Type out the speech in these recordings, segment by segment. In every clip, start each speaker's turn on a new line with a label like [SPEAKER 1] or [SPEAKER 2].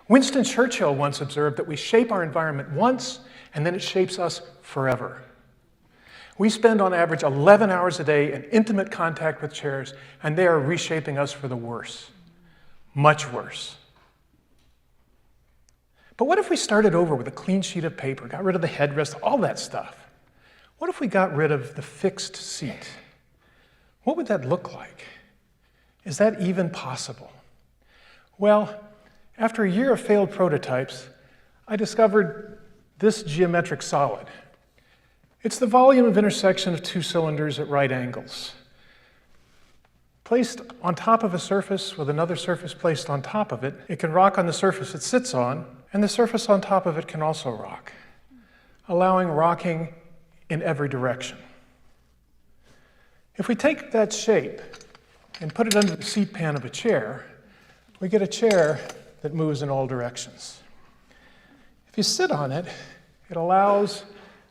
[SPEAKER 1] Winston Churchill once observed that we shape our environment once, and then it shapes us forever. We spend on average 11 hours a day in intimate contact with chairs, and they are reshaping us for the worse. Much worse. But what if we started over with a clean sheet of paper, got rid of the headrest, all that stuff? What if we got rid of the fixed seat? What would that look like? Is that even possible? Well, after a year of failed prototypes, I discovered this geometric solid. It's the volume of intersection of two cylinders at right angles. Placed on top of a surface with another surface placed on top of it, it can rock on the surface it sits on, and the surface on top of it can also rock, allowing rocking in every direction. If we take that shape and put it under the seat pan of a chair, we get a chair that moves in all directions. If you sit on it, it allows,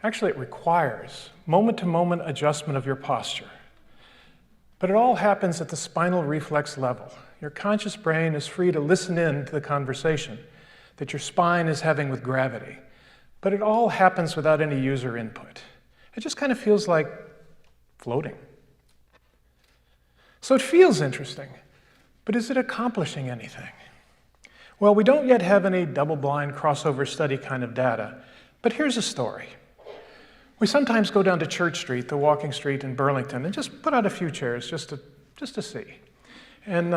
[SPEAKER 1] actually it requires, moment-to-moment adjustment of your posture. But it all happens at the spinal reflex level. Your conscious brain is free to listen in to the conversation that your spine is having with gravity. But it all happens without any user input. It just kind of feels like floating. So it feels interesting, but is it accomplishing anything? Well, we don't yet have any double-blind crossover study kind of data, but here's a story. We sometimes go down to Church Street, the walking street in Burlington, and just put out a few chairs just to see. And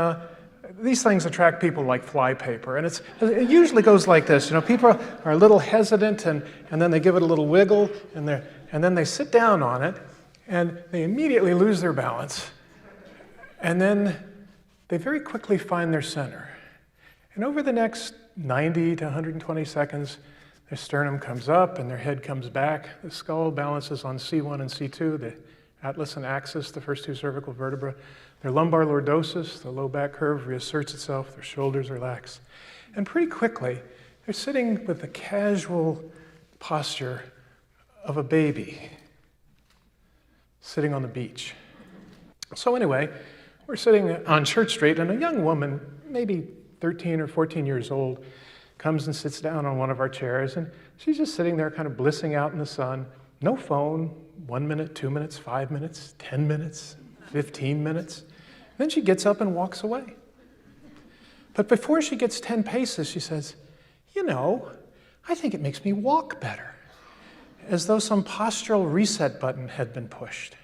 [SPEAKER 1] these things attract people like flypaper, and it usually goes like this. You know, people are a little hesitant, and then they give it a little wiggle, and then they sit down on it, and they immediately lose their balance, and then they very quickly find their center. And over the next 90 to 120 seconds, their sternum comes up and their head comes back. The skull balances on C1 and C2, the atlas and axis, the first two cervical vertebrae. Their lumbar lordosis, the low back curve, reasserts itself. Their shoulders relax. And pretty quickly, they're sitting with the casual posture of a baby sitting on the beach. So anyway, we're sitting on Church Street, and a young woman, maybe 13 or 14 years old, comes and sits down on one of our chairs, and she's just sitting there kind of blissing out in the sun. No phone, 1 minute, 2 minutes, 5 minutes, 10 minutes, 15 minutes. Then she gets up and walks away. But before she gets 10 paces, she says, "You know, I think it makes me walk better," as though some postural reset button had been pushed.